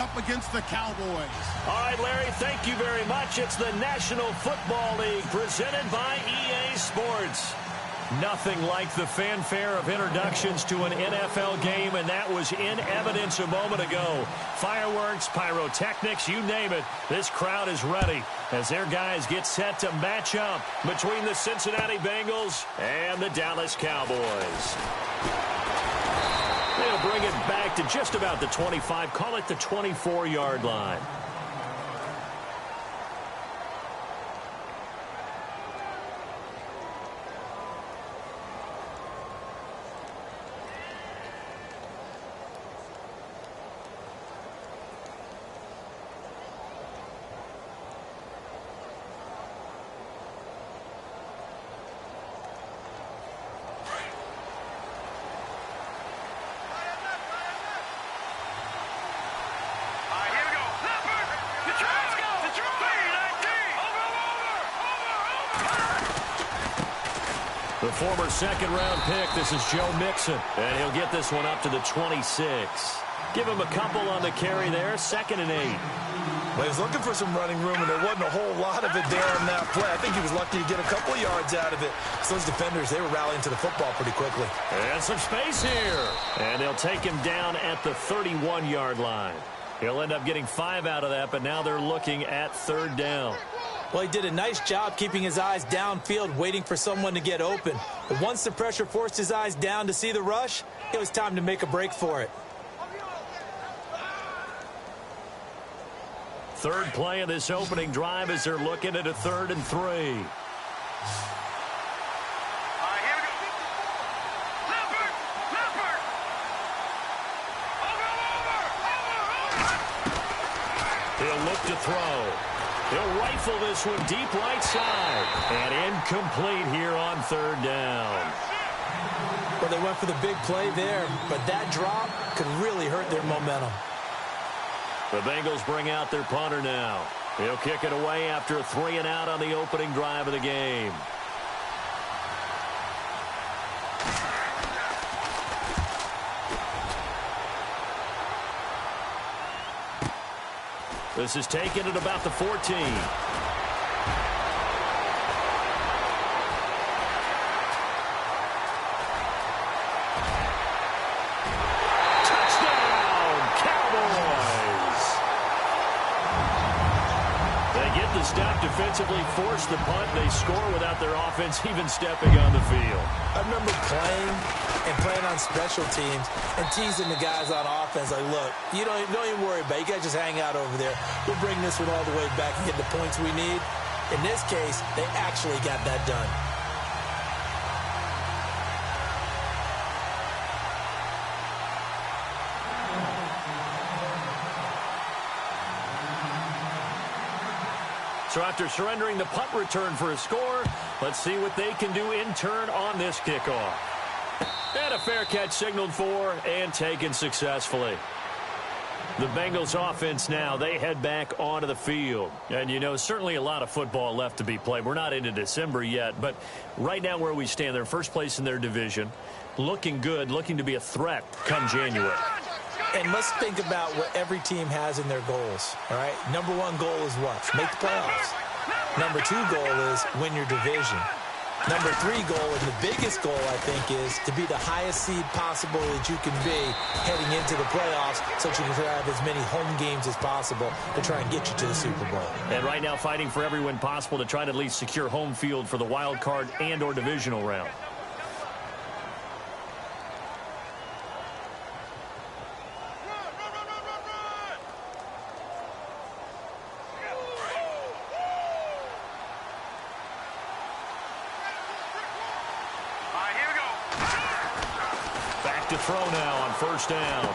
up against the Cowboys. All right, Larry, thank you very much. It's the National Football League presented by EA Sports. Nothing like the fanfare of introductions to an NFL game, and that was in evidence a moment ago. Fireworks, pyrotechnics, you name it. This crowd is ready as their guys get set to match up between the Cincinnati Bengals and the Dallas Cowboys. They'll bring it back to just about the 25, call it the 24-yard line. The former second-round pick, this is Joe Mixon, and he'll get this one up to the 26. Give him a couple on the carry there, 2nd and 8. Well, he was looking for some running room, and there wasn't a whole lot of it there on that play. I think he was lucky to get a couple of yards out of it. So those defenders, they were rallying to the football pretty quickly. And some space here. And they'll take him down at the 31-yard line. He'll end up getting 5 out of that, but now they're looking at 3rd down. Well, he did a nice job keeping his eyes downfield, waiting for someone to get open. But once the pressure forced his eyes down to see the rush, it was time to make a break for it. Third play of this opening drive as they're looking at a 3rd and 3. He'll look to throw. He'll rifle this one deep right side. And incomplete here on 3rd down. Well, they went for the big play there, but that drop could really hurt their momentum. The Bengals bring out their punter now. He'll kick it away after a 3-and-out on the opening drive of the game. This is taken at about the 14. Touchdown, Cowboys! They get the stop defensively, force the punt. They score without their offense even stepping on the field. I remember playing on special teams and teasing the guys on offense like, look, you don't even worry about it. You guys just hang out over there. We'll bring this one all the way back and get the points we need. In this case, they actually got that done. So after surrendering the punt return for a score, let's see what they can do in turn on this kickoff. And a fair catch signaled for and taken successfully. The Bengals offense now, they head back onto the field. And, you know, certainly a lot of football left to be played. We're not into December yet, but right now where we stand, they're first place in their division. Looking good, looking to be a threat come January. And let's think about what every team has in their goals, all right? Number 1 goal is what? Make the playoffs. Number 2 goal is win your division. Number 3 goal, and the biggest goal, I think, is to be the highest seed possible that you can be heading into the playoffs so that you can have as many home games as possible to try and get you to the Super Bowl. And right now fighting for every win possible to try to at least secure home field for the wild card and or divisional round. To throw now on 1st down.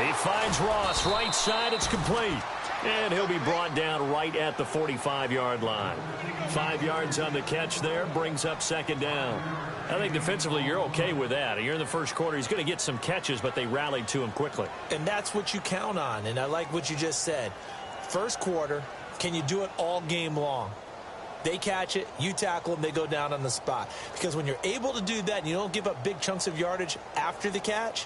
He finds Ross right side. It's complete. And he'll be brought down right at the 45-yard line. 5 yards on the catch there. Brings up 2nd down. I think defensively you're okay with that. You're in the first quarter. He's going to get some catches, but they rallied to him quickly. And that's what you count on. And I like what you just said. First quarter, can you do it all game long? They catch it, you tackle them, they go down on the spot. Because when you're able to do that and you don't give up big chunks of yardage after the catch,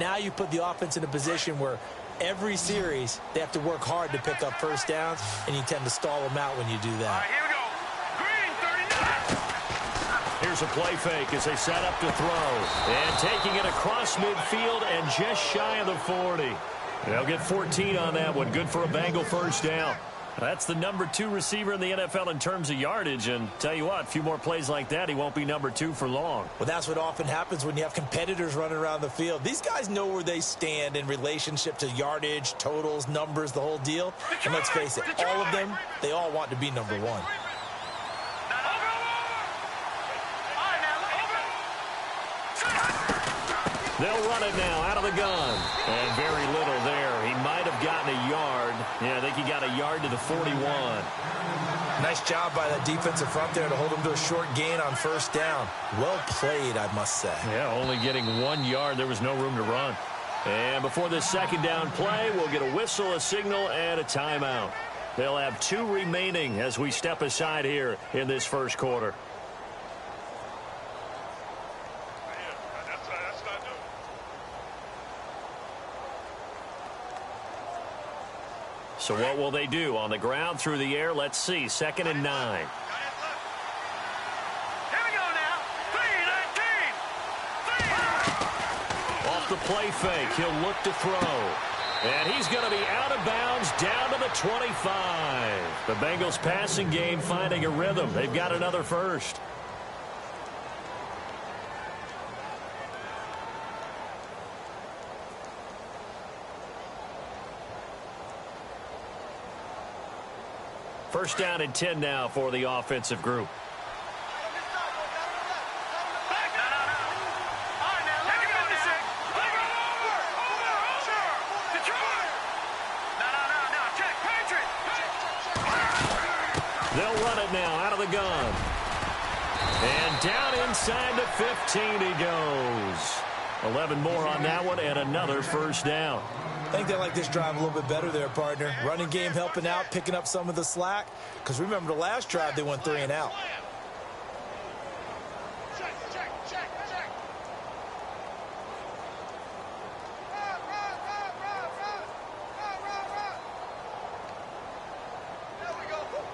now you put the offense in a position where every series, they have to work hard to pick up first downs, and you tend to stall them out when you do that. All right, here we go. Green, 39. Here's a play fake as they set up to throw. And taking it across midfield and just shy of the 40. They'll get 14 on that one. Good for a Bengal first down. That's the number 2 receiver in the NFL in terms of yardage. And tell you what, a few more plays like that, he won't be number 2 for long. Well, that's what often happens when you have competitors running around the field. These guys know where they stand in relationship to yardage, totals, numbers, the whole deal. And let's face it, all of them, they all want to be number 1. They'll run it now out of the gun. And very little there. He might have gotten a yard. Yeah, I think he got a yard to the 41. Nice job by that defensive front there to hold him to a short gain on first down. Well played, I must say. Yeah, only getting 1 yard. There was no room to run. And before this second down play, we'll get a whistle, a signal, and a timeout. They'll have 2 remaining as we step aside here in this first quarter. So what will they do? On the ground, through the air, let's see. 2nd and 9. Here we go now. 3-19. Off the play fake, he'll look to throw. And he's going to be out of bounds down to the 25. The Bengals passing game finding a rhythm. They've got another first. First down and 10 now for the offensive group. They'll run it now out of the gun. And down inside the 15 he goes. 11 more on that one and another first down. I think they like this drive a little bit better there, partner. Running game helping out, picking up some of the slack. Because remember the last drive, they went 3 and out.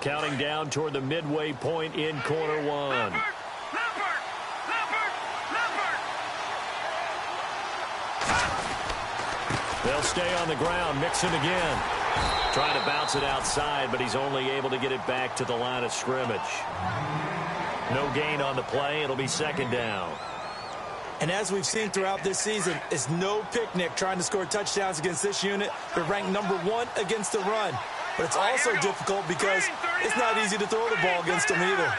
Counting down toward the midway point in quarter 1. They'll stay on the ground, mix it again. Trying to bounce it outside, but he's only able to get it back to the line of scrimmage. No gain on the play. It'll be 2nd down. And as we've seen throughout this season, it's no picnic trying to score touchdowns against this unit. They're ranked number 1 against the run. But it's also difficult because it's not easy to throw the ball against them either.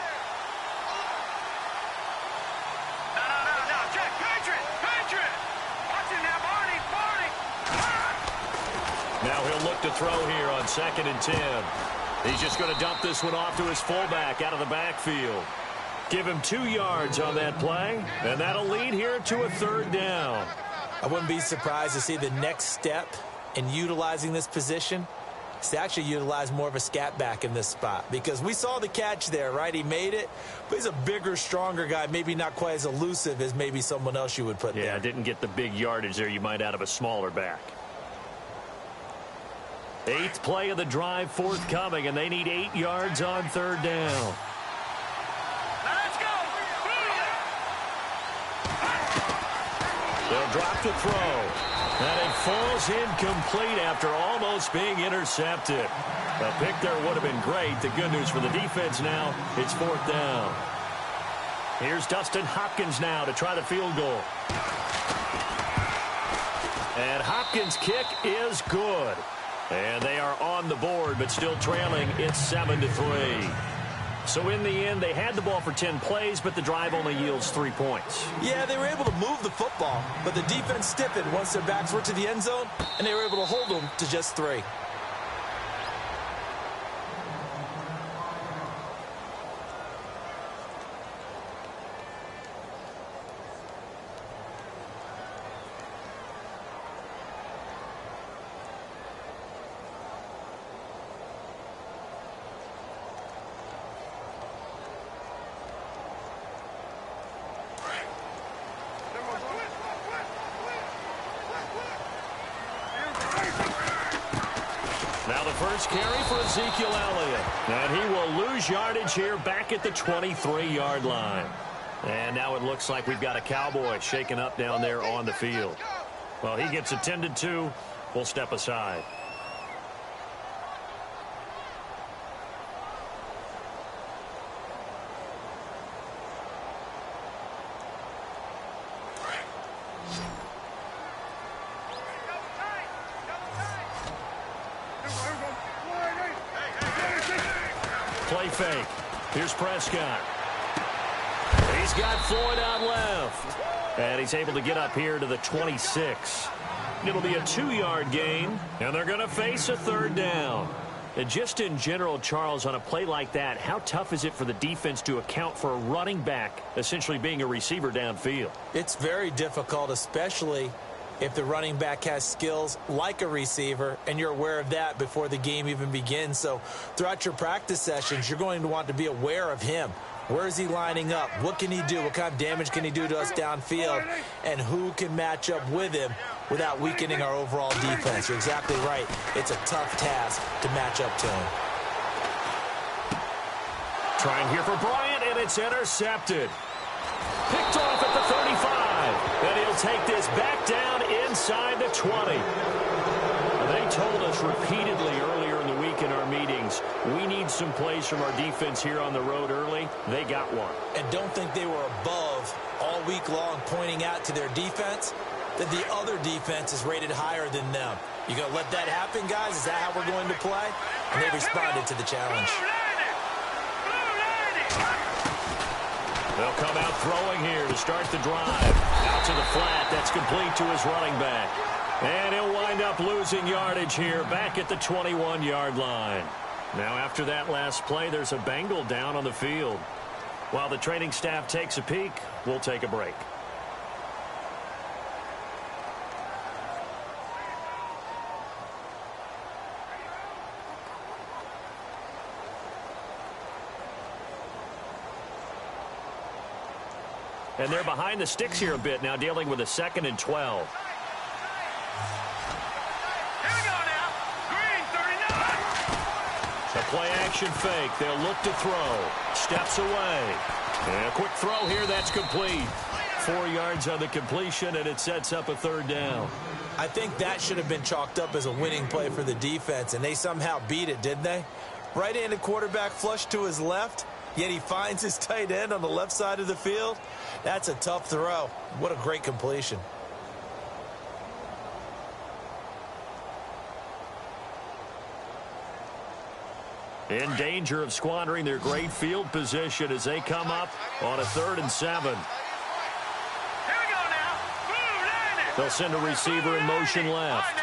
Now he'll look to throw here on 2nd and 10. He's just going to dump this one off to his fullback out of the backfield. Give him 2 yards on that play, and that'll lead here to a 3rd down. I wouldn't be surprised to see the next step in utilizing this position is to actually utilize more of a scat back in this spot. Because we saw the catch there, right? He made it, but he's a bigger, stronger guy, maybe not quite as elusive as maybe someone else you would put there. Yeah, didn't get the big yardage there you might out of a smaller back. 8th play of the drive forthcoming, and they need 8 yards on 3rd down. Let's go. They'll drop to throw. And it falls incomplete after almost being intercepted. A pick there would have been great. The good news for the defense now, it's 4th down. Here's Dustin Hopkins now to try the field goal. And Hopkins' kick is good. And they are on the board, but still trailing. It's 7-3. So in the end, they had the ball for 10 plays, but the drive only yields 3 points. Yeah, they were able to move the football, but the defense stiffened once their backs were to the end zone, and they were able to hold them to just 3. Now the first carry for Ezekiel Elliott. And he will lose yardage here back at the 23-yard line. And now it looks like we've got a Cowboy shaken up down there on the field. Well, he gets attended to. We'll step aside. Play fake. Here's Prescott. He's got Floyd out left. And he's able to get up here to the 26. It'll be a 2-yard gain, and they're going to face a third down. And just in general, Charles, on a play like that, how tough is it for the defense to account for a running back essentially being a receiver downfield? It's very difficult, especially if the running back has skills like a receiver, and you're aware of that before the game even begins. So throughout your practice sessions, you're going to want to be aware of him. Where is he lining up? What can he do? What kind of damage can he do to us downfield? And who can match up with him without weakening our overall defense? You're exactly right. It's a tough task to match up to him. Trying here for Bryant, and it's intercepted. Picked off at the 35. And he'll take this back down inside the 20. They told us repeatedly earlier in the week in our meetings, we need some plays from our defense here on the road early. They got one. And don't think they were above all week long pointing out to their defense that the other defense is rated higher than them. You going to let that happen, guys? Is that how we're going to play? And they responded to the challenge. They'll come out throwing here to start the drive. Out to the flat. That's complete to his running back. And he'll wind up losing yardage here back at the 21-yard line. Now after that last play, there's a Bengal down on the field. While the training staff takes a peek, we'll take a break. And they're behind the sticks here a bit now, dealing with a 2nd and 12. A play-action fake. They'll look to throw. Steps away. And a quick throw here. That's complete. 4 yards on the completion, and it sets up a third down. I think that should have been chalked up as a winning play for the defense, and they somehow beat it, didn't they? Right-handed quarterback flush to his left, yet he finds his tight end on the left side of the field. That's a tough throw. What a great completion. In danger of squandering their great field position as they come up on a 3rd and 7. They'll send a receiver in motion left.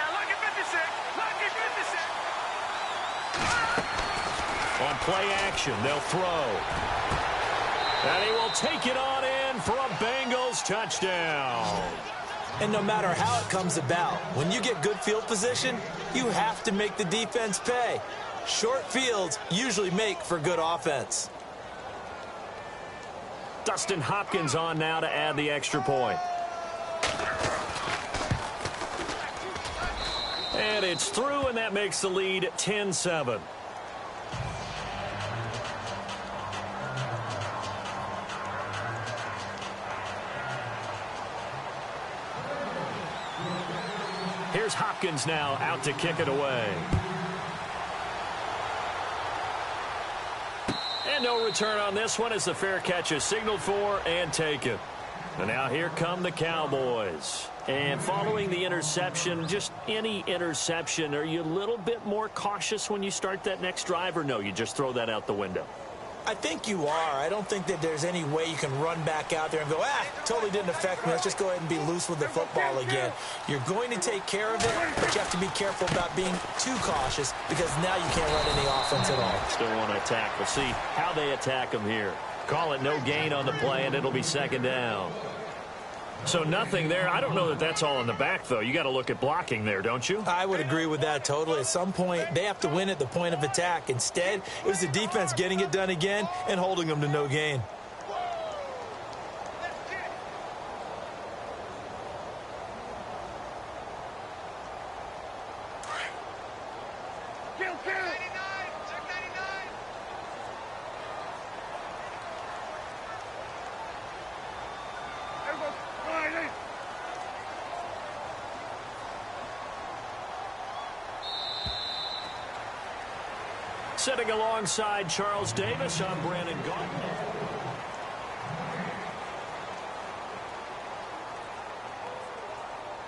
On play action, they'll throw. And he will take it on in for a Bengals touchdown. And no matter how it comes about, when you get good field position, you have to make the defense pay. Short fields usually make for good offense. Dustin Hopkins on now to add the extra point. And it's through, and that makes the lead 10-7. Here's Hopkins now out to kick it away. And no return on this one as the fair catch is signaled for and taken. And now here come the Cowboys. And following the interception, just any interception, are you a little bit more cautious when you start that next drive, or no, you just throw that out the window? I think you are. I don't think that there's any way you can run back out there and go, totally didn't affect me. Let's just go ahead and be loose with the football again. You're going to take care of it, but you have to be careful about being too cautious because now you can't run any offense at all. Still want to attack. We'll see how they attack them here. Call it no gain on the play, and it'll be 2nd down. So nothing there. I don't know that that's all in the back, though. You got to look at blocking there, don't you? I would agree with that totally. At some point, they have to win at the point of attack. Instead, it was the defense getting it done again and holding them to no gain. Sitting alongside Charles Davis, I'm Brandon Gault.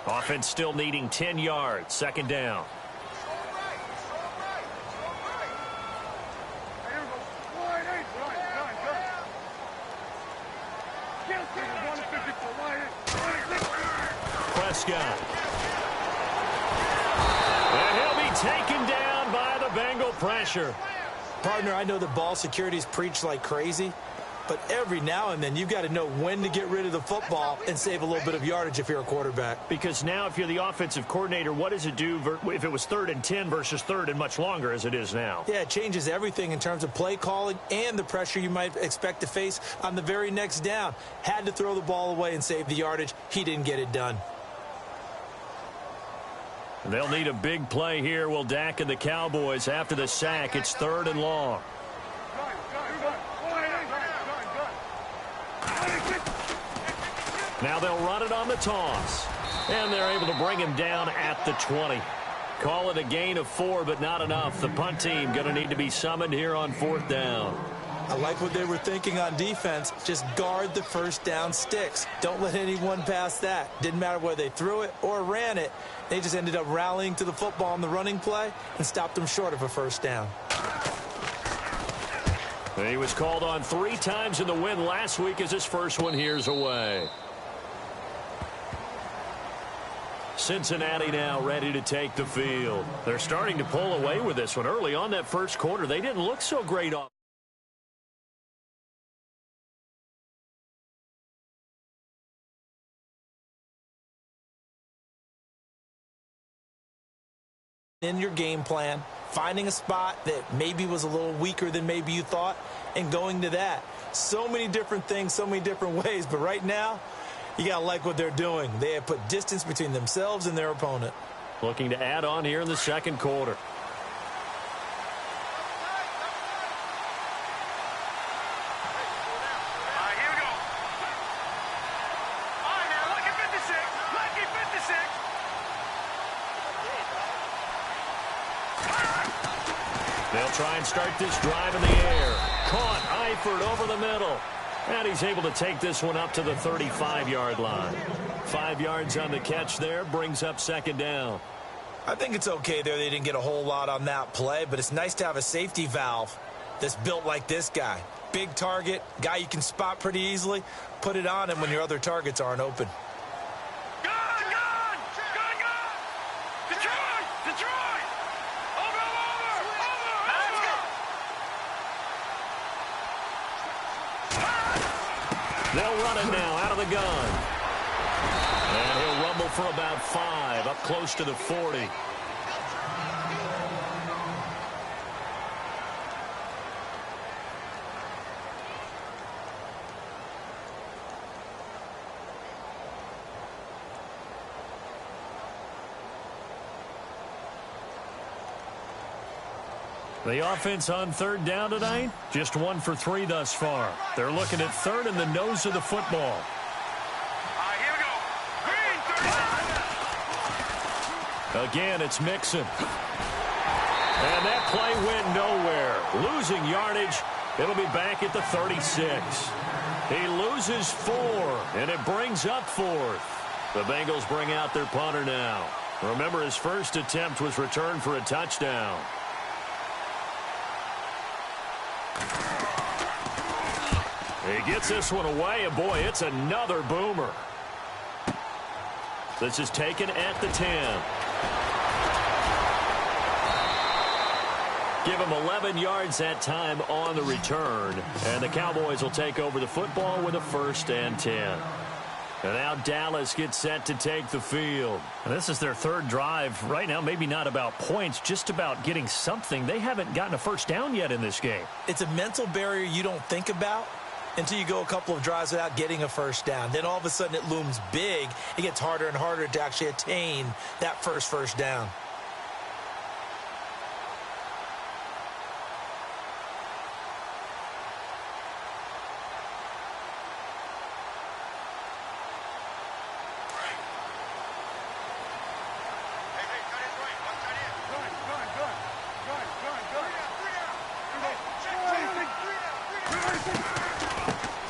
Offense still needing 10 yards. Second down. Prescott. And he'll be taken down by the Bengal pressure. Partner, I know that ball security is preached like crazy, but every now and then you've got to know when to get rid of the football and save a little bit of yardage if you're a quarterback. Because now if you're the offensive coordinator, what does it do if it was 3rd and 10 versus 3rd and much longer as it is now? Yeah, it changes everything in terms of play calling and the pressure you might expect to face on the very next down. Had to throw the ball away and save the yardage. He didn't get it done. They'll need a big play here. Will Dak and the Cowboys after the sack. It's 3rd and long. Now they'll run it on the toss. And they're able to bring him down at the 20. Call it a gain of 4, but not enough. The punt team going to need to be summoned here on 4th down. I like what they were thinking on defense. Just guard the first down sticks. Don't let anyone pass that. Didn't matter whether they threw it or ran it. They just ended up rallying to the football on the running play and stopped them short of a first down. He was called on 3 times in the win last week as his first one here's away. Cincinnati now ready to take the field. They're starting to pull away with this one. Early on that first quarter, they didn't look so great off. In your game plan, finding a spot that maybe was a little weaker than maybe you thought, and going to that. So many different things, so many different ways, but right now, you got to like what they're doing. They have put distance between themselves and their opponent. Looking to add on here in the second quarter. They'll try and start this drive in the air. Caught Eifert over the middle. And he's able to take this one up to the 35-yard line. 5 yards on the catch there, brings up second down. I think it's okay there. They didn't get a whole lot on that play, but it's nice to have a safety valve that's built like this guy. Big target, guy you can spot pretty easily. Put it on him when your other targets aren't open. They'll run it now out of the gun. And he'll rumble for about 5, up close to the 40. The offense on 3rd down tonight, just 1 for 3 thus far. They're looking at 3rd in the nose of the football. Here we go. Green, 39. Again, it's Mixon. And that play went nowhere. Losing yardage. It'll be back at the 36. He loses 4, and it brings up 4th. The Bengals bring out their punter now. Remember, his first attempt was returned for a touchdown. He gets this one away, and boy, it's another boomer. This is taken at the 10. Give him 11 yards that time on the return, and the Cowboys will take over the football with a 1st and 10. And now Dallas gets set to take the field. And this is their 3rd drive. Right now, maybe not about points, just about getting something. They haven't gotten a first down yet in this game. It's a mental barrier you don't think about until you go a couple of drives without getting a first down. Then all of a sudden it looms big. It gets harder and harder to actually attain that first down.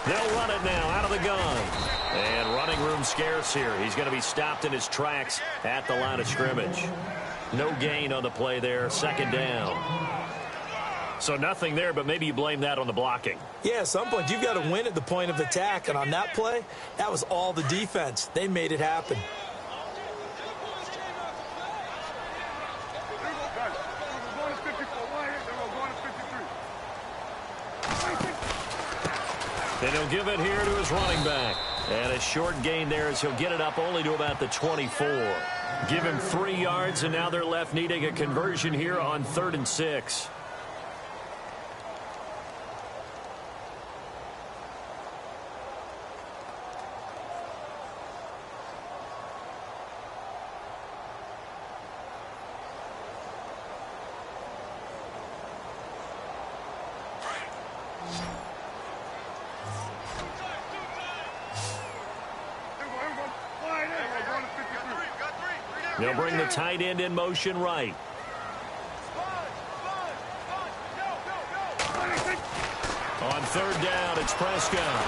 They'll run it now out of the gun. And running room scarce here. He's going to be stopped in his tracks at the line of scrimmage. No gain on the play there. Second down. So nothing there, but maybe you blame that on the blocking. Yeah, at some point, you've got to win at the point of attack. And on that play, that was all the defense. They made it happen. And he'll give it here to his running back. And a short gain there as he'll get it up only to about the 24. Give him 3 yards, and now they're left needing a conversion here on 3rd and 6. They'll bring the tight end in motion right. On 3rd down, it's Prescott.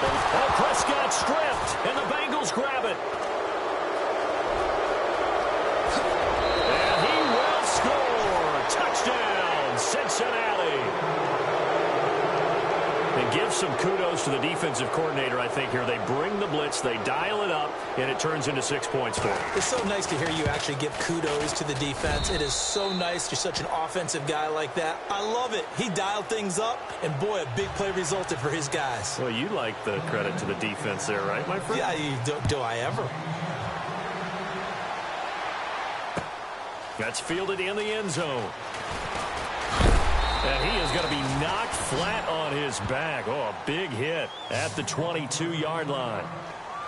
Oh, Prescott stripped, and the Bengals grab it. And he will score. Touchdown, Cincinnati. And give some kudos to the defensive coordinator, I think, here. They bring the blitz, they dial it up, and it turns into 6 points for them. It's so nice to hear you actually give kudos to the defense. It is so nice. You're such an offensive guy like that. I love it. He dialed things up, and boy, a big play resulted for his guys. Well, you like the credit to the defense there, right, my friend? Yeah, do I ever? That's fielded in the end zone. And he is going to be knocked flat on his back. Oh, a big hit at the 22-yard line.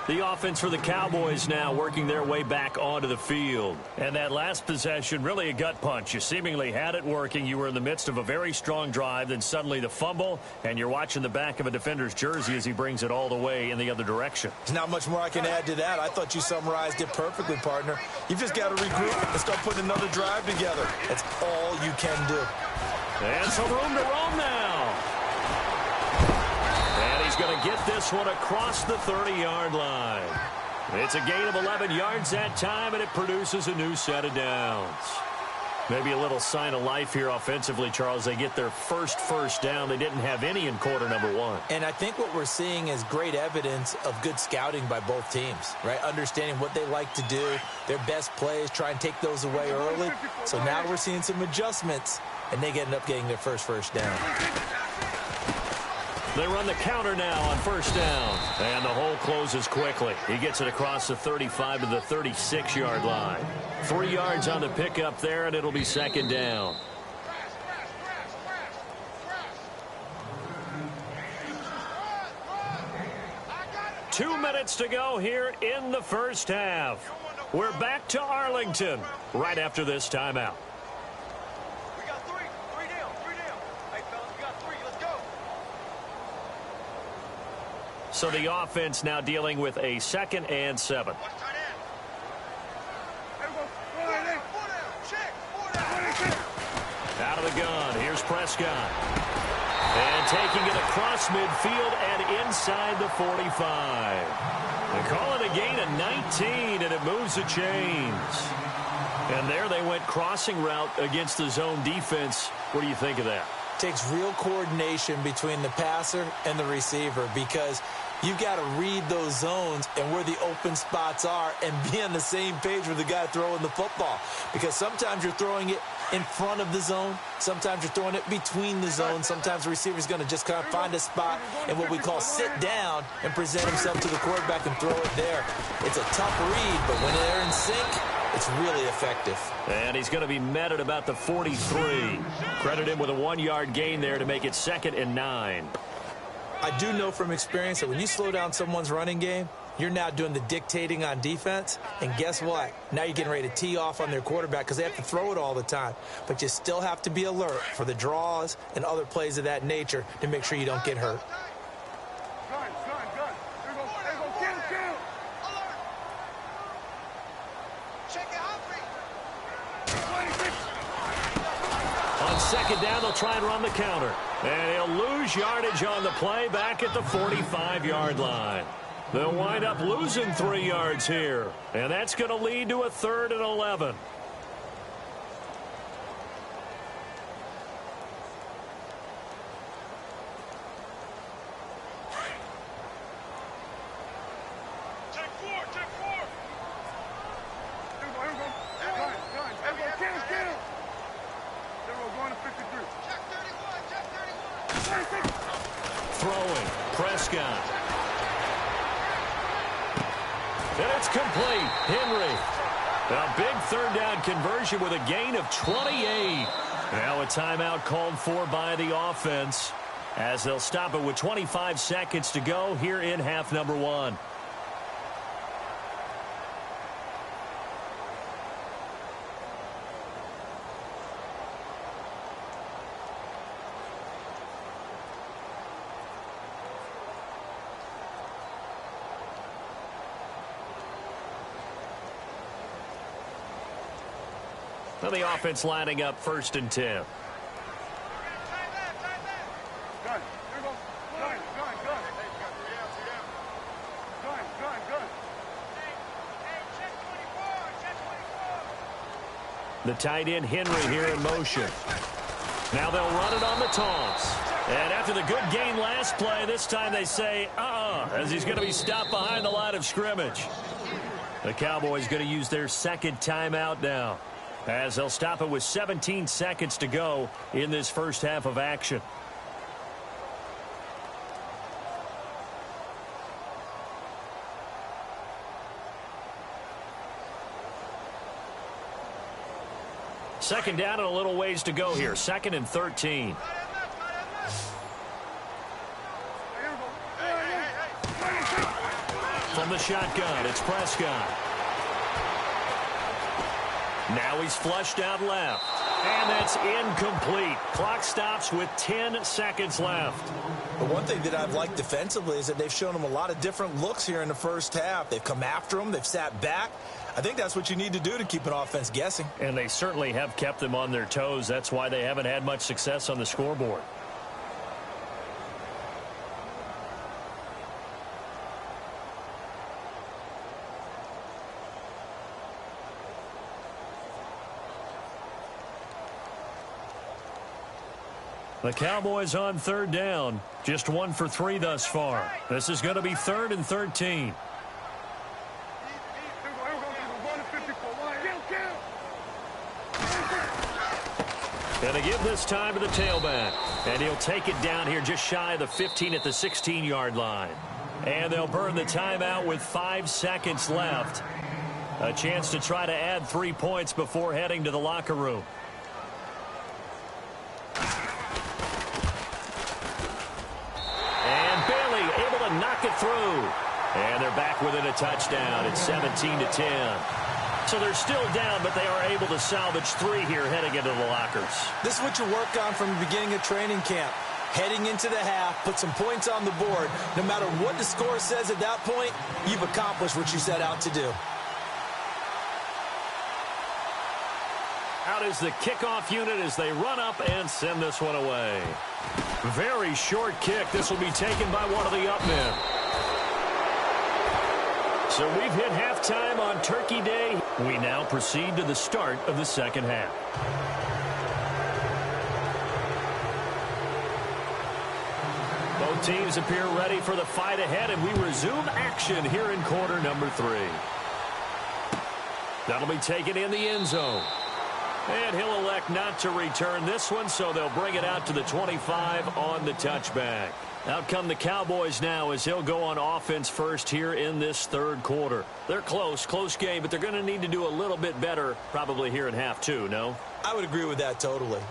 The offense for the Cowboys now working their way back onto the field. And that last possession, really a gut punch. You seemingly had it working. You were in the midst of a very strong drive. Then suddenly the fumble, and you're watching the back of a defender's jersey as he brings it all the way in the other direction. There's not much more I can add to that. I thought you summarized it perfectly, partner. You've just got to regroup and start putting another drive together. That's all you can do. And some room to roam now. And he's going to get this one across the 30-yard line. It's a gain of 11 yards that time, and it produces a new set of downs. Maybe a little sign of life here offensively, Charles. They get their first down. They didn't have any in quarter number 1. And I think what we're seeing is great evidence of good scouting by both teams, right? Understanding what they like to do, their best plays, try and take those away early. So now we're seeing some adjustments, and they end up getting their first down. They run the counter now on 1st down. And the hole closes quickly. He gets it across the 35 to the 36-yard line. 3 yards on the pickup there, and it'll be 2nd down. Two minutes to go here in the first half. We're back to Arlington right after this timeout. So the offense now dealing with a 2nd and 7. Out of the gun, here's Prescott. And taking it across midfield and inside the 45. They call it a gain of 19, and it moves the chains. And there they went crossing route against the zone defense. What do you think of that? Takes real coordination between the passer and the receiver, because you've got to read those zones and where the open spots are and be on the same page with the guy throwing the football. Because sometimes you're throwing it in front of the zone. Sometimes you're throwing it between the zones. Sometimes the receiver's going to just kind of find a spot and what we call sit down and present himself to the quarterback and throw it there. It's a tough read, but when they're in sync, it's really effective. And he's going to be met at about the 43. Credit him with a 1-yard gain there to make it 2nd and 9. I do know from experience that when you slow down someone's running game, you're now doing the dictating on defense. And guess what? Now you're getting ready to tee off on their quarterback because they have to throw it all the time. But you still have to be alert for the draws and other plays of that nature to make sure you don't get hurt. On On second down, they'll try and run the counter. And he'll lose yardage on the play back at the 45-yard line. They'll wind up losing 3 yards here. And that's going to lead to a 3rd and 11. Throwing, Prescott. And it's complete. Henry. A big 3rd down conversion with a gain of 28. Now a timeout called for by the offense as they'll stop it with 25 seconds to go here in half number 1. Now the offense lining up 1st and 10. The tight end Henry here in motion. Now they'll run it on the toss. And after the good gain last play, this time they say, as he's going to be stopped behind the line of scrimmage. The Cowboys going to use their 2nd timeout now, as they'll stop it with 17 seconds to go in this first half of action. Second down and a little ways to go here. 2nd and 13. From the shotgun, it's Prescott. Now he's flushed out left. And that's incomplete. Clock stops with 10 seconds left. The one thing that I've liked defensively is that they've shown him a lot of different looks here in the first half. They've come after him. They've sat back. I think that's what you need to do to keep an offense guessing. And they certainly have kept them on their toes. That's why they haven't had much success on the scoreboard. The Cowboys on 3rd down. Just 1 for 3 thus far. This is going to be 3rd and 13. And they give this time to the tailback. And he'll take it down here just shy of the 15 at the 16-yard line. And they'll burn the timeout with 5 seconds left. A chance to try to add 3 points before heading to the locker room. Knock it through. And they're back within a touchdown. It's 17-10. So they're still down, but they are able to salvage 3 here heading into the lockers. This is what you work on from the beginning of training camp. Heading into the half, put some points on the board. No matter what the score says at that point, you've accomplished what you set out to do. Out is the kickoff unit as they run up and send this one away. Very short kick. This will be taken by one of the up men. So we've hit halftime on Turkey Day. We now proceed to the start of the second half. Both teams appear ready for the fight ahead, and we resume action here in quarter number 3. That'll be taken in the end zone. And he'll elect not to return this one, so they'll bring it out to the 25 on the touchback. Out come the Cowboys now as he'll go on offense first here in this 3rd quarter. They're close game, but they're going to need to do a little bit better probably here in half 2, no? I would agree with that totally.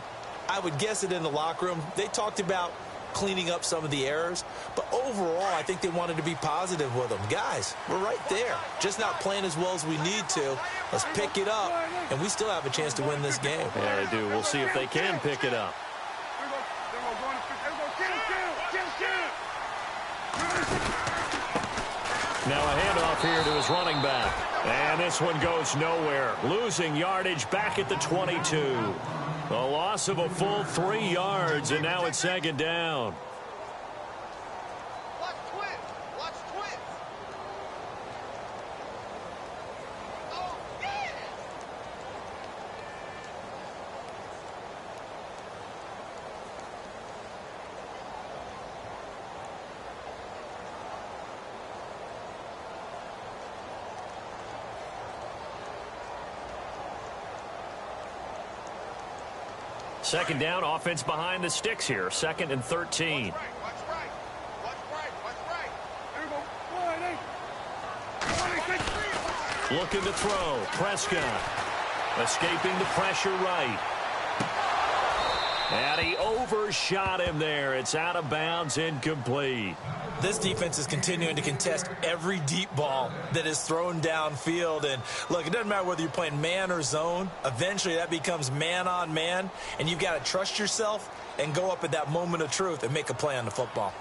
I would guess it in the locker room. They talked about cleaning up some of the errors, but overall I think they wanted to be positive with them. Guys, we're right there, just not playing as well as we need to. Let's pick it up, and we still have a chance to win this game. Yeah, they do. We'll see if they can pick it up. Now a handoff here to his running back, and this one goes nowhere, losing yardage back at the 22. A loss of a full 3 yards, and now it's second down. Watch twins. Watch twins. Oh, yeah. Second down, offense behind the sticks here. 2nd and 13. Watch right. Watch right. Watch right. Here we go. Looking to throw. Prescott escaping the pressure right. And he overshot him there. It's out of bounds, incomplete. This defense is continuing to contest every deep ball that is thrown downfield. And, look, it doesn't matter whether you're playing man or zone. Eventually, that becomes man on man, and you've got to trust yourself and go up at that moment of truth and make a play on the football.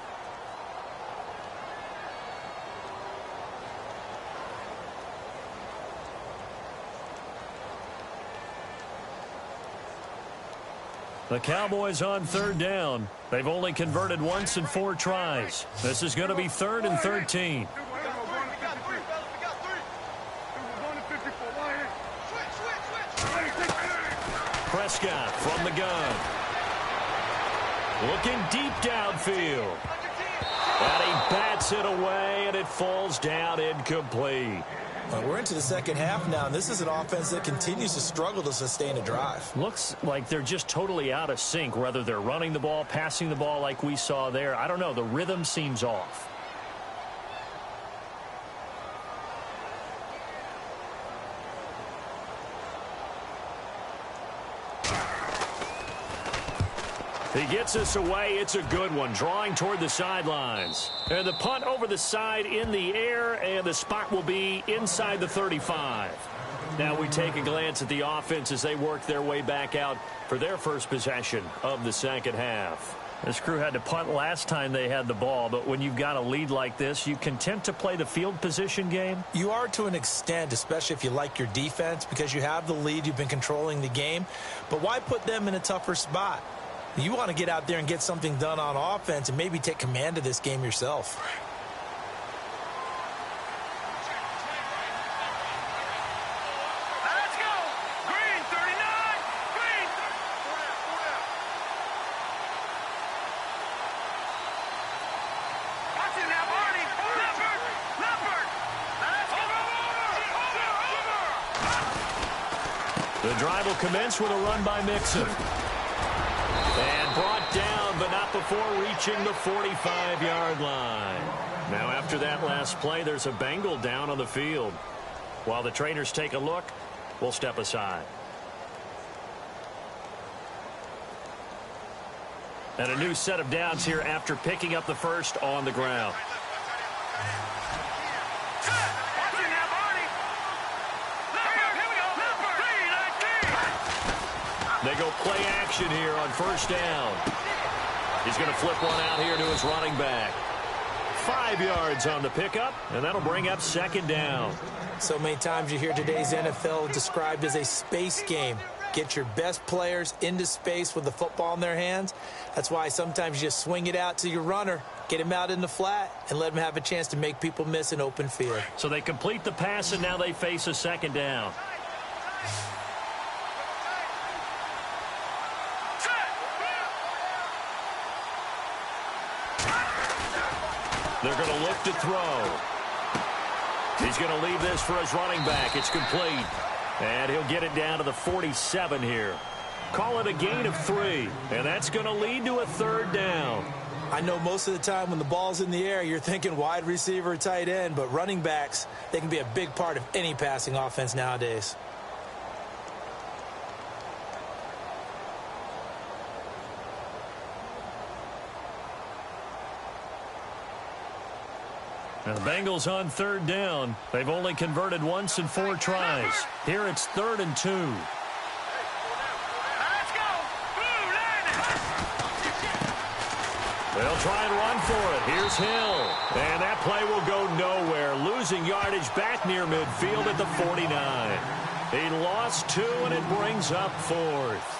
The Cowboys on 3rd down. They've only converted once in 4 tries. This is going to be 3rd and 13. Prescott from the gun. Looking deep downfield. And he bats it away, and it falls down incomplete. Well, we're into the second half now, and this is an offense that continues to struggle to sustain a drive. Looks like they're just totally out of sync, whether they're running the ball, passing the ball like we saw there. I don't know. The rhythm seems off. He gets us away. It's a good one. Drawing toward the sidelines. And the punt over the side in the air, and the spot will be inside the 35. Now we take a glance at the offense as they work their way back out for their first possession of the second half. This crew had to punt last time they had the ball, but when you've got a lead like this, you content to play the field position game? You are to an extent, especially if you like your defense, because you have the lead, you've been controlling the game. But why put them in a tougher spot? You want to get out there and get something done on offense and maybe take command of this game yourself. Let's go. Green, 39. Green. Watch it now, Barney. Leopard. Let's go. The drive will commence with a run by Mixon. And brought down, but not before reaching the 45-yard line. Now, after that last play, there's a Bengal down on the field. While the trainers take a look, we'll step aside. And a new set of downs here after picking up the first on the ground. They go play action here on first down. He's going to flip one out here to his running back. 5 yards on the pickup, and that'll bring up second down. So many times you hear today's NFL described as a space game. Get your best players into space with the football in their hands. That's why sometimes you just swing it out to your runner, get him out in the flat, and let him have a chance to make people miss an open field. So they complete the pass, and now they face a second down. They're going to look to throw. He's going to leave this for his running back. It's complete. And he'll get it down to the 47 here. Call it a gain of 3. And that's going to lead to a third down. I know most of the time when the ball's in the air, you're thinking wide receiver, tight end, but running backs, they can be a big part of any passing offense nowadays. And the Bengals on third down. They've only converted once in 4 tries. Here it's 3rd and 2. Let's go. They'll try and run for it. Here's Hill. And that play will go nowhere. Losing yardage back near midfield at the 49. He lost 2, and it brings up 4th.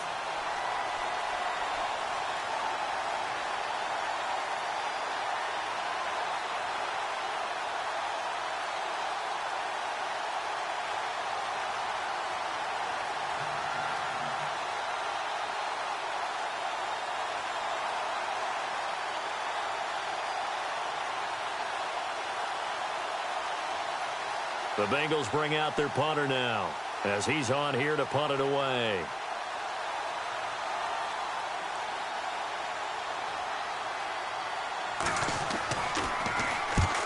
The Bengals bring out their punter now as he's on here to punt it away.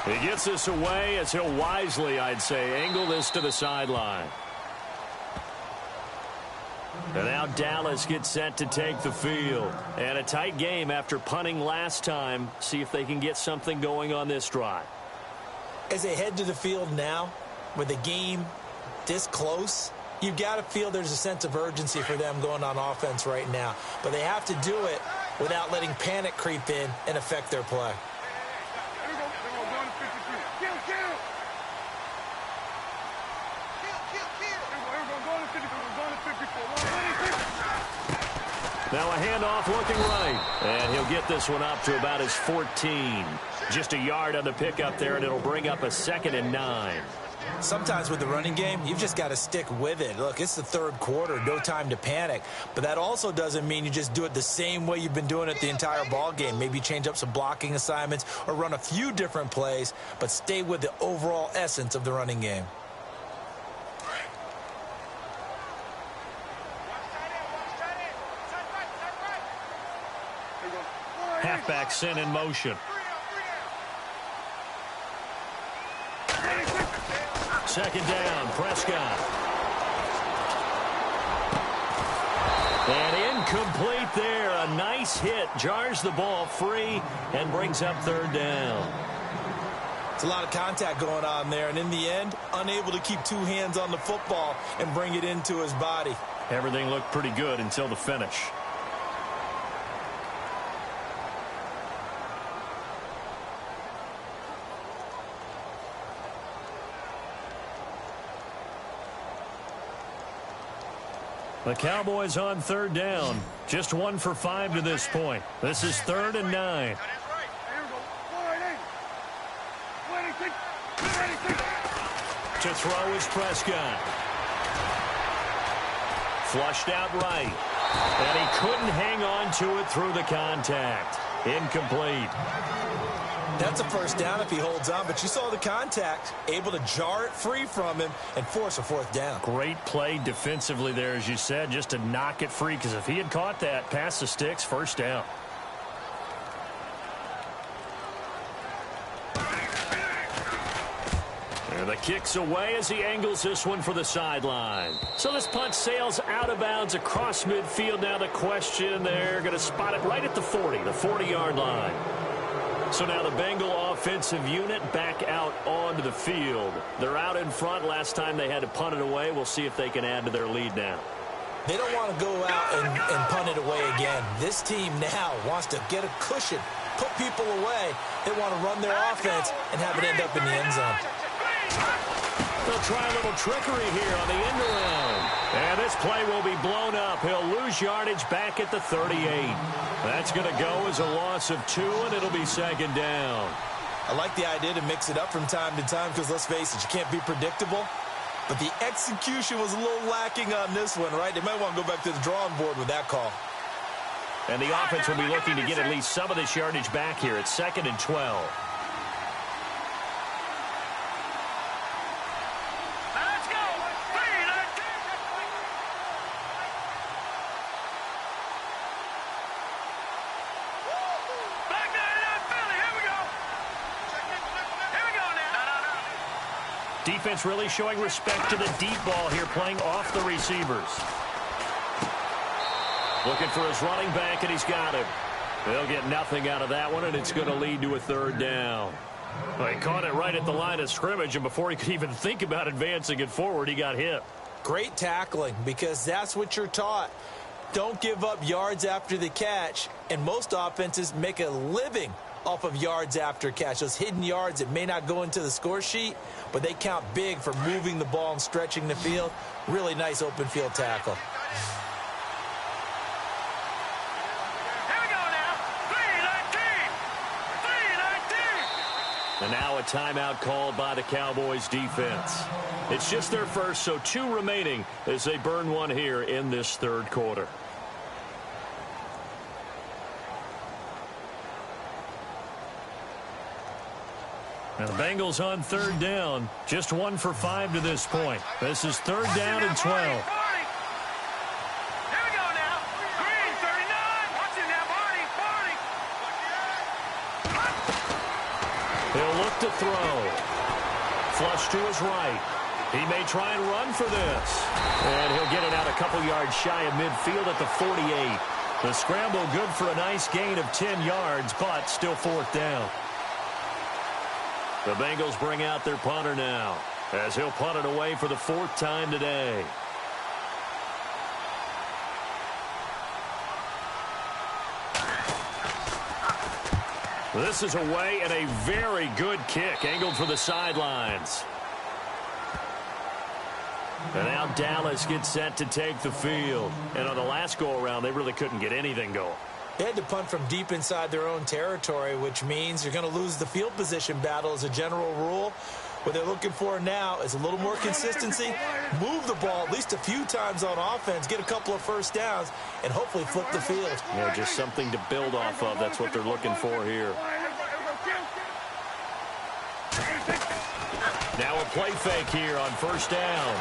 He gets this away as he'll wisely, I'd say, angle this to the sideline. And now Dallas gets set to take the field. And a tight game after punting last time. See if they can get something going on this drive. As they head to the field now, with the game this close, you've got to feel there's a sense of urgency for them going on offense right now. But they have to do it without letting panic creep in and affect their play. Now a handoff looking right. And he'll get this one up to about his 14. Just a yard on the pickup there, and it'll bring up a 2nd and 9. Sometimes with the running game, you've just got to stick with it. Look, it's the third quarter, no time to panic. But that also doesn't mean you just do it the same way you've been doing it the entire ball game. Maybe change up some blocking assignments or run a few different plays, but stay with the overall essence of the running game. Halfback sent in motion. Second down, Prescott. And incomplete there. A nice hit. Jars the ball free and brings up 3rd down. It's a lot of contact going on there, and in the end, unable to keep 2 hands on the football and bring it into his body. Everything looked pretty good until the finish. The Cowboys on 3rd down. Just 1 for 5 to this point. This is 3rd and 9. To throw is Prescott. Flushed out right. And he couldn't hang on to it through the contact. Incomplete. That's a first down if he holds on, but you saw the contact, able to jar it free from him and force a 4th down. Great play defensively there, as you said, just to knock it free, because if he had caught that, past the sticks, 1st down. And the kick's away as he angles this one for the sideline. So this punt sails out of bounds across midfield. Now the question, they're going to spot it right at the 40, the 40-yard line. So now the Bengal offensive unit back out onto the field. They're out in front. Last time they had to punt it away. We'll see if they can add to their lead now. They don't want to go out and punt it away again. This team now wants to get a cushion, put people away. They want to run their offense and have it end up in the end zone. They'll try a little trickery here on the end around. And this play will be blown up. He'll lose yardage back at the 38. That's going to go as a loss of 2, and it'll be 2nd down. I like the idea to mix it up from time to time because, let's face it, you can't be predictable. But the execution was a little lacking on this one, right? They might want to go back to the drawing board with that call. And the offense will be looking to get at least some of this yardage back here. It's 2nd and 12. Defense really showing respect to the deep ball here, playing off the receivers. Looking for his running back, and he's got him. They'll get nothing out of that one, and it's going to lead to a 3rd down. Well, he caught it right at the line of scrimmage, and before he could even think about advancing it forward, he got hit. Great tackling, because that's what you're taught. Don't give up yards after the catch, and most offenses make a living off of yards after catch. Those hidden yards that may not go into the score sheet, but they count big for moving the ball and stretching the field. Really nice open field tackle. Here we go now. 3-19. And now a timeout called by the Cowboys defense. It's just their first, so 2 remaining as they burn one here in this 3rd quarter. And the Bengals on third down. Just 1 for 5 to this point. This is third down and 12. Here we go now. Green, 39. Watch it now, Barney. He'll look to throw. Flush to his right. He may try and run for this. And he'll get it out a couple yards shy of midfield at the 48. The scramble good for a nice gain of 10 yards, but still fourth down. The Bengals bring out their punter now, as he'll punt it away for the 4th time today. This is away and a very good kick, angled for the sidelines. And now Dallas gets set to take the field. And on the last go-around, they really couldn't get anything going. They had to punt from deep inside their own territory, which means you're going to lose the field position battle as a general rule. What they're looking for now is a little more consistency, move the ball at least a few times on offense, get a couple of first downs, and hopefully flip the field. Yeah, just something to build off of. That's what they're looking for here. Now a play fake here on first down.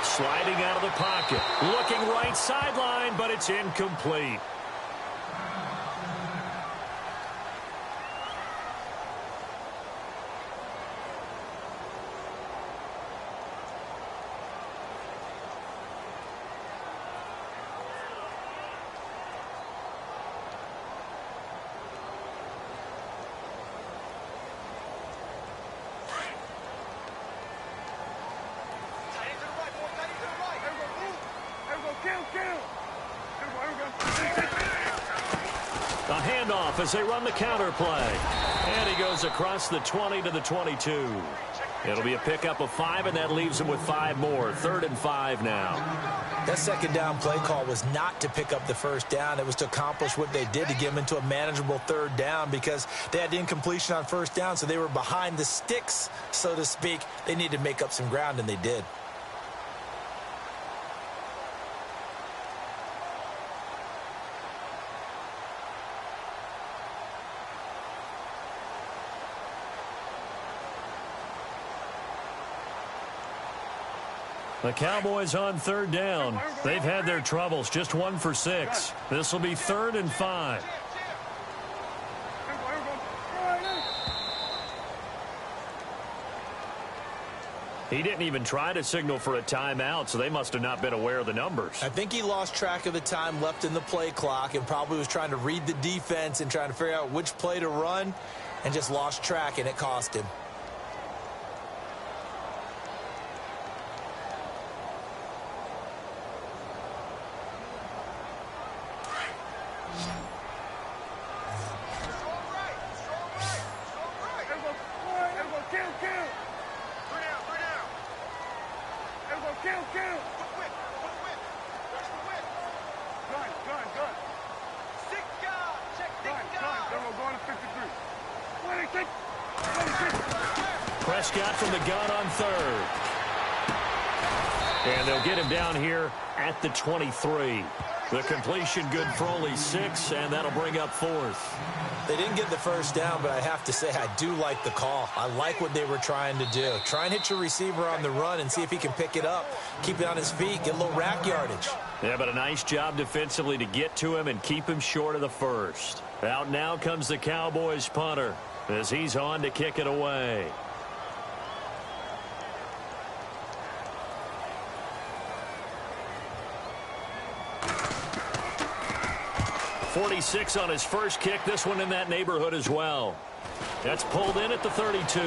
Sliding out of the pocket. Looking right sideline, but it's incomplete. A handoff as they run the counter play. And he goes across the 20 to the 22. It'll be a pickup of 5, and that leaves him with 5 more. 3rd and 5 now. That second down play call was not to pick up the first down. It was to accomplish what they did, to get them into a manageable 3rd down, because they had incompletion on first down, so they were behind the sticks, so to speak. They needed to make up some ground, and they did. The Cowboys on 3rd down. They've had their troubles. Just 1 for 6. This will be 3rd and 5. He didn't even try to signal for a timeout, so they must have not been aware of the numbers. I think he lost track of the time left in the play clock and probably was trying to read the defense and trying to figure out which play to run, and just lost track, and it cost him. Prescott from the gun on 3rd. And they'll get him down here at the 23. The completion good for only 6, and that'll bring up 4th. They didn't get the first down, but I have to say I do like the call. I like what they were trying to do. Try and hit your receiver on the run and see if he can pick it up, keep it on his feet, get a little rack yardage. Yeah, but a nice job defensively to get to him and keep him short of the first. Out now comes the Cowboys punter as he's on to kick it away. 46 on his first kick. This one in that neighborhood as well. That's pulled in at the 32.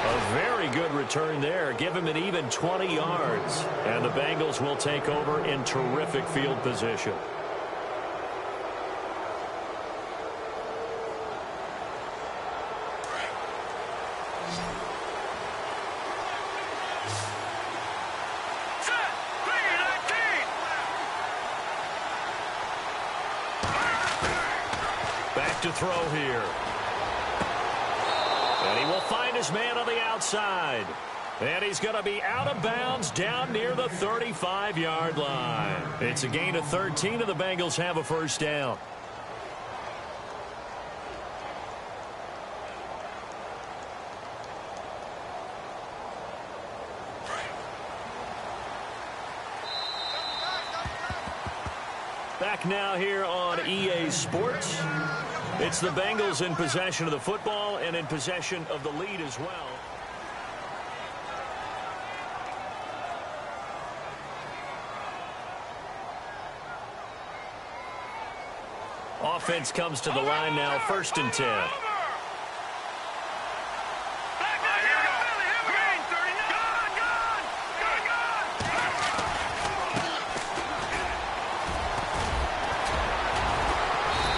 A very good return there. Give him an even 20 yards. And the Bengals will take over in terrific field position. To throw here. And he will find his man on the outside. And he's going to be out of bounds down near the 35-yard line. It's a gain of 13, and the Bengals have a first down. Back now here on EA Sports. It's the Bengals in possession of the football and in possession of the lead as well. Offense comes to the line now, 1st and 10.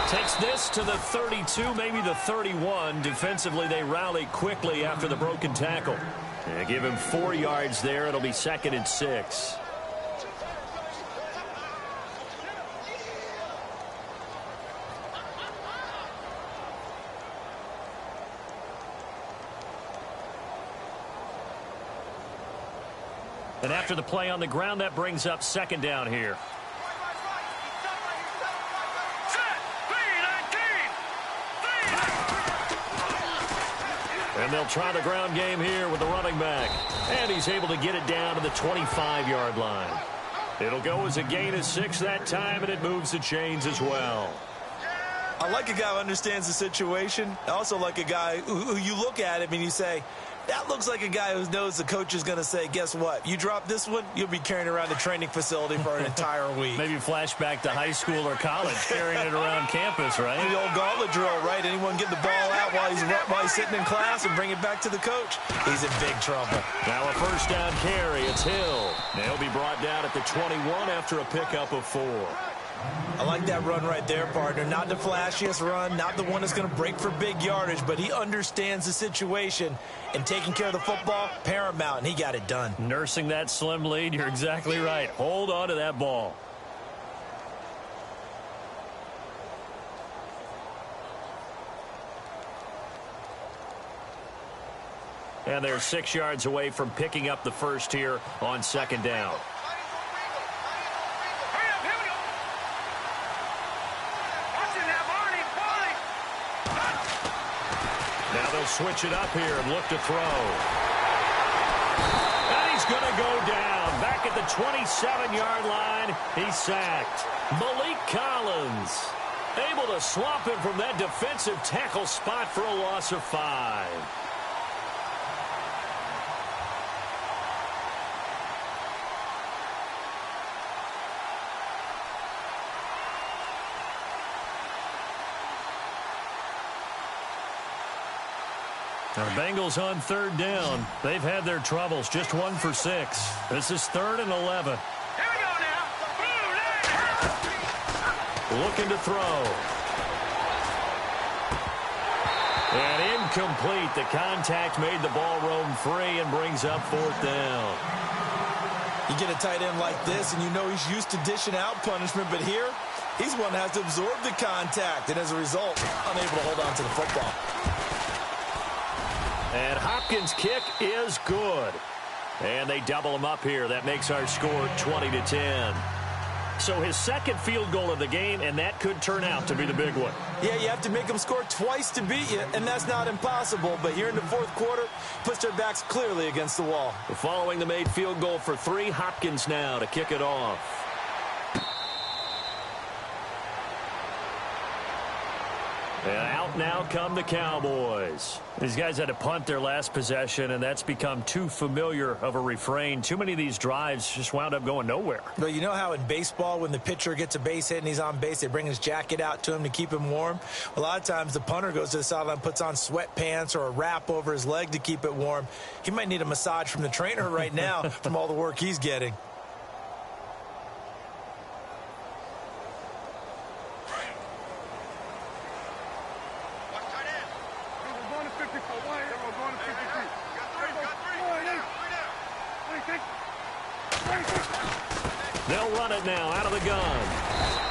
Takes this to the 32, maybe the 31. Defensively, they rally quickly after the broken tackle. Yeah, give him 4 yards there. It'll be 2nd and 6. And after the play on the ground, that brings up 2nd down here. And they'll try the ground game here with the running back. And he's able to get it down to the 25-yard line. It'll go as a gain of 6 that time, and it moves the chains as well. I like a guy who understands the situation. I also like a guy who you look at him and you say, that looks like a guy who knows the coach is going to say, guess what? You drop this one, you'll be carrying around the training facility for an entire week. Maybe flashback to high school or college, carrying it around campus, right? The old gauntlet drill, right? Anyone get the ball out while he's sitting in class and bring it back to the coach? He's in big trouble. Now a 1st down carry. It's Hill. They'll be brought down at the 21 after a pickup of 4. I like that run right there, partner. Not the flashiest run, not the one that's going to break for big yardage, but he understands the situation, and taking care of the football, paramount, and he got it done. Nursing that slim lead, you're exactly right. Hold on to that ball. And they're 6 yards away from picking up the 1st here on 2nd down. Now they'll switch it up here and look to throw. And he's going to go down. Back at the 27-yard line, he's sacked. Malik Collins able to swamp him from that defensive tackle spot for a loss of 5. Now the Bengals on 3rd down. They've had their troubles. Just 1 for 6. This is 3rd and 11. Here we go now. Looking to throw. And incomplete. The contact made the ball roam free and brings up 4th down. You get a tight end like this, and you know he's used to dishing out punishment, but here, he's one that has to absorb the contact, and as a result, unable to hold on to the football. And Hopkins' kick is good. And they double him up here. That makes our score 20-10. So his 2nd field goal of the game, and that could turn out to be the big one. Yeah, you have to make them score twice to beat you, and that's not impossible. But here in the 4th quarter, puts their backs clearly against the wall. Following the made field goal for 3, Hopkins now to kick it off. And out now come the Cowboys. These guys had to punt their last possession, and that's become too familiar of a refrain. Too many of these drives just wound up going nowhere. But you know how in baseball, when the pitcher gets a base hit and he's on base, they bring his jacket out to him to keep him warm? A lot of times the punter goes to the sideline, puts on sweatpants or a wrap over his leg to keep it warm. He might need a massage from the trainer right now from all the work he's getting. They'll run it now out of the gun.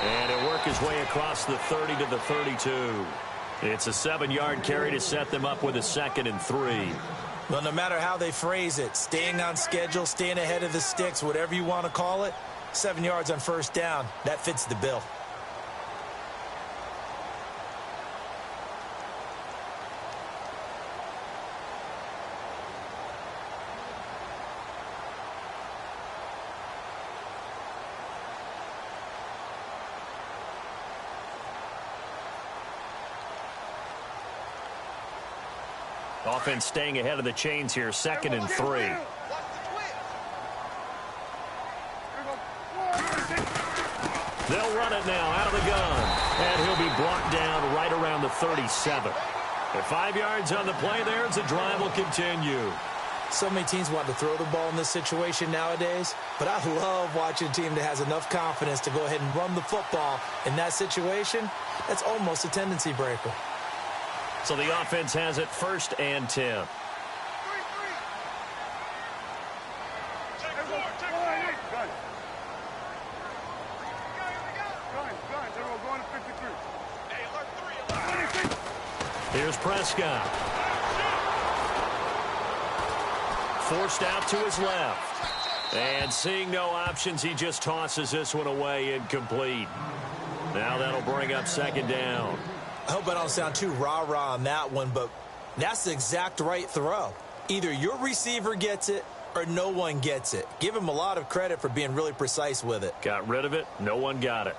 And it'll work his way across the 30 to the 32. It's a 7-yard carry to set them up with a 2nd and 3. Well, no matter how they phrase it, staying on schedule, staying ahead of the sticks, whatever you want to call it, 7 yards on 1st down, that fits the bill. Offense staying ahead of the chains here, 2nd and 3. They'll run it now out of the gun. And he'll be brought down right around the 37. At 5 yards on the play there as the drive will continue. So many teams want to throw the ball in this situation nowadays, but I love watching a team that has enough confidence to go ahead and run the football in that situation. That's almost a tendency breaker. So the offense has it 1st and 10. Here's Prescott. Forced out to his left. And seeing no options, he just tosses this one away, incomplete. Now that'll bring up 2nd down. I hope I don't sound too rah-rah on that one, but that's the exact right throw. Either your receiver gets it or no one gets it. Give him a lot of credit for being really precise with it. Got rid of it. No one got it.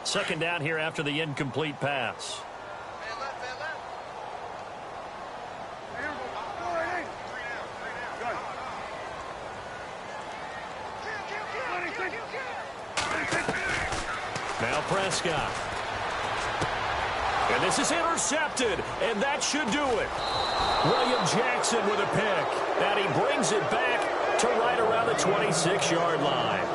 Second down here after the incomplete pass. Now Prescott. And this is intercepted, and that should do it. William Jackson with a pick, and he brings it back to right around the 26-yard line.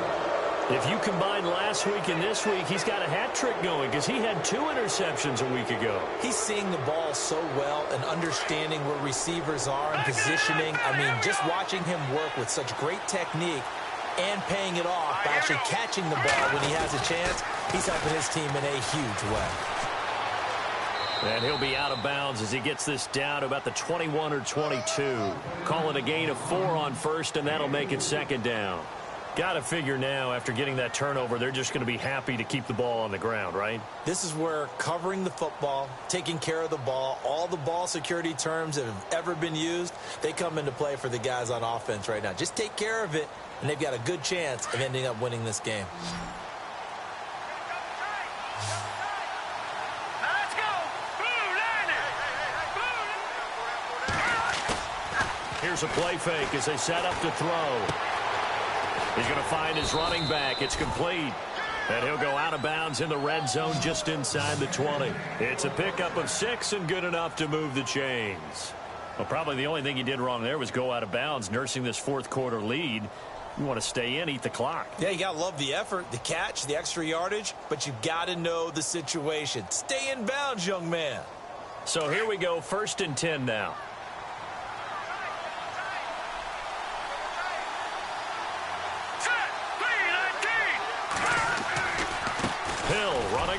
If you combine last week and this week, he's got a hat trick going because he had 2 interceptions a week ago. He's seeing the ball so well and understanding where receivers are and positioning. I mean, just watching him work with such great technique and paying it off by actually catching the ball when he has a chance, he's helping his team in a huge way. And he'll be out of bounds as he gets this down to about the 21 or 22. Call it a gain of 4 on 1st, and that'll make it 2nd down. Got to figure now, after getting that turnover, they're just going to be happy to keep the ball on the ground, right? This is where covering the football, taking care of the ball, all the ball security terms that have ever been used, they come into play for the guys on offense right now. Just take care of it, and they've got a good chance of ending up winning this game. Here's a play fake as they set up to throw. He's going to find his running back. It's complete. And he'll go out of bounds in the red zone just inside the 20. It's a pickup of 6 and good enough to move the chains. Well, probably the only thing he did wrong there was go out of bounds, nursing this 4th quarter lead. You want to stay in, eat the clock. Yeah, you got to love the effort, the catch, the extra yardage, but you got to know the situation. Stay in bounds, young man. So here we go, 1st and 10 now.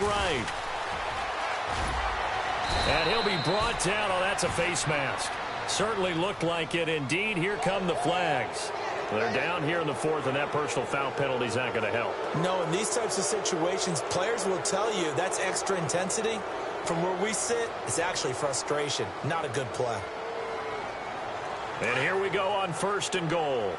Right. And he'll be brought down. Oh, that's a face mask. Certainly looked like it. Indeed, here come the flags. They're down here in the 4th, and that personal foul penalty is not going to help. No, in these types of situations, players will tell you that's extra intensity. From where we sit, it's actually frustration. Not a good play. And here we go on 1st and goal.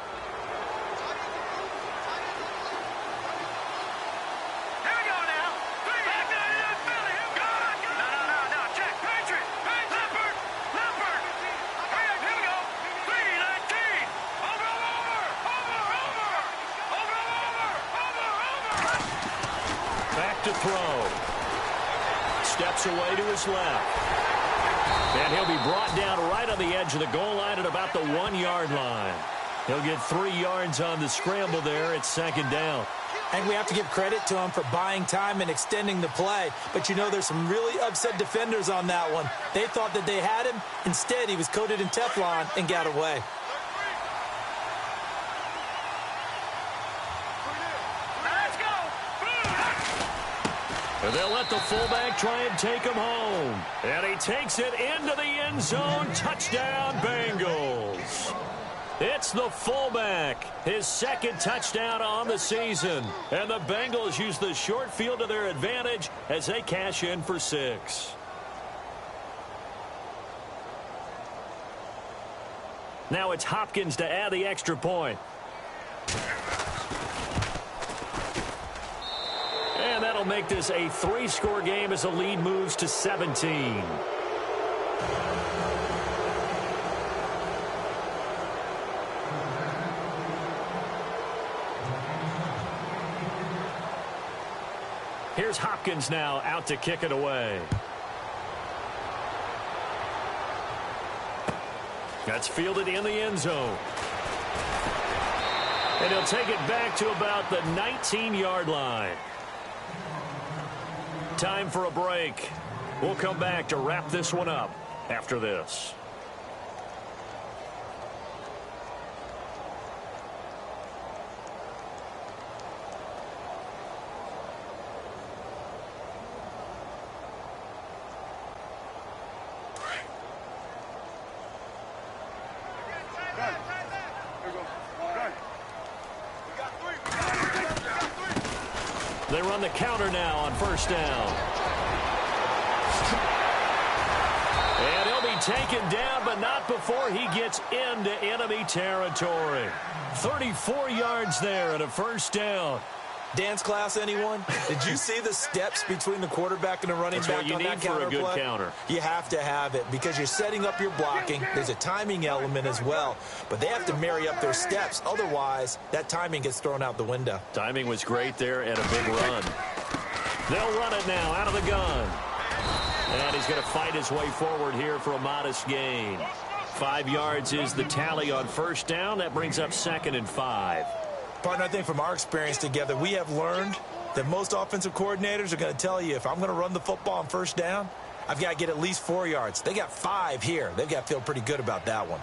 To throw. Steps away to his left. And he'll be brought down right on the edge of the goal line at about the 1-yard line. He'll get 3 yards on the scramble there. It's 2nd down. And we have to give credit to him for buying time and extending the play. But, you know, there's some really upset defenders on that one. They thought that they had him. Instead, he was coated in Teflon and got away. And they'll let the fullback try and take him home. And he takes it into the end zone. Touchdown, Bengals. It's the fullback, his 2nd touchdown on the season. And the Bengals use the short field to their advantage as they cash in for 6. Now it's Hopkins to add the extra point. And that'll That'll make this a 3-score game as the lead moves to 17. Here's Hopkins now out to kick it away. That's fielded in the end zone. And he'll take it back to about the 19-yard line. Time for a break. We'll come back to wrap this one up after this. They run the counter now on first down. And he'll be taken down, but not before he gets into enemy territory. 34 yards there and a first down. Dance class, anyone? Did you see the steps between the quarterback and the running back on that counter play? That's what you need for a good counter. You have to have it because you're setting up your blocking. There's a timing element as well, but they have to marry up their steps. Otherwise, that timing gets thrown out the window. Timing was great there and a big run. They'll run it now out of the gun. And he's going to fight his way forward here for a modest gain. 5 yards is the tally on first down. That brings up 2nd and 5. Partner, I think from our experience together, we have learned that most offensive coordinators are going to tell you, if I'm going to run the football on first down, I've got to get at least 4 yards. They got 5 here. They've got to feel pretty good about that one.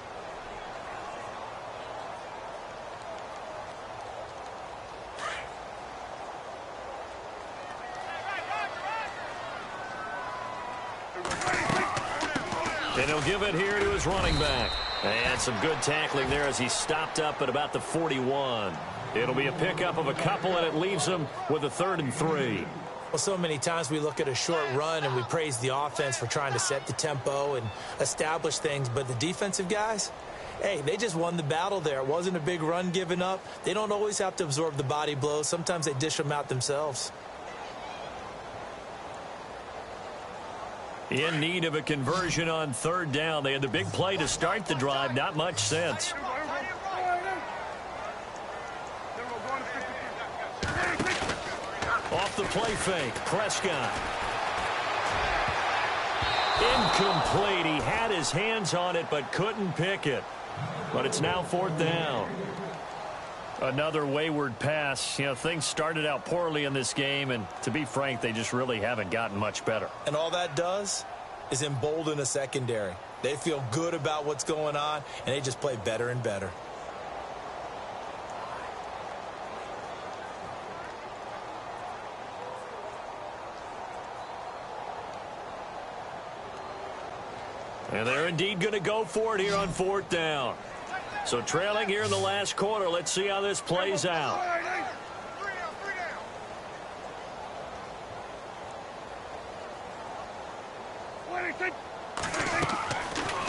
And he'll give it here to his running back. And some good tackling there as he stopped up at about the 41. It'll be a pickup of a couple, and it leaves him with a 3rd and 3. Well, so many times we look at a short run and we praise the offense for trying to set the tempo and establish things, but the defensive guys, hey, they just won the battle there. It wasn't a big run given up. They don't always have to absorb the body blows. Sometimes they dish them out themselves. In need of a conversion on 3rd down. They had the big play to start the drive. Not much sense. Off the play fake, Prescott. Incomplete. He had his hands on it but couldn't pick it. But it's now 4th down. Another wayward pass. You know, things started out poorly in this game, and to be frank, they just really haven't gotten much better. And all that does is embolden a secondary. They feel good about what's going on, and they just play better and better. And they're indeed going to go for it here on 4th down. So trailing here in the last quarter. Let's see how this plays out.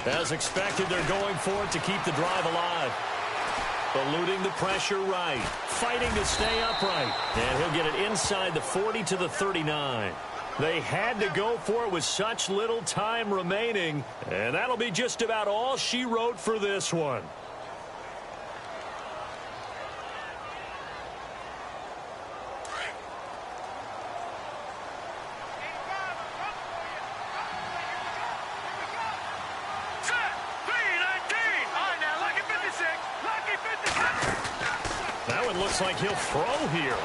As expected, they're going for it to keep the drive alive. Eluding the pressure right. Fighting to stay upright. And he'll get it inside the 40 to the 39. They had to go for it with such little time remaining. And that'll be just about all she wrote for this one. That one looks like he'll throw here.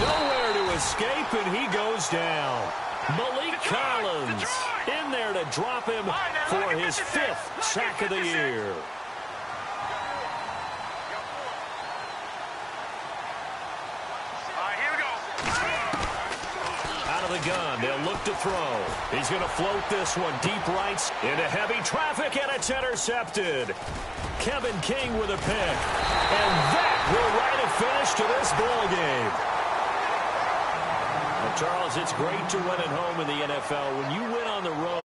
Nowhere to escape, and he goes down. Malik Collins in there to drop him for his 5th sack of the year. Out of the gun, they'll look to throw. He's going to float this one deep right into heavy traffic, and it's intercepted. Kevin King with a pick. And that will write a finish to this ball game. Well, Charles, it's great to win at home in the NFL. When you win on the road,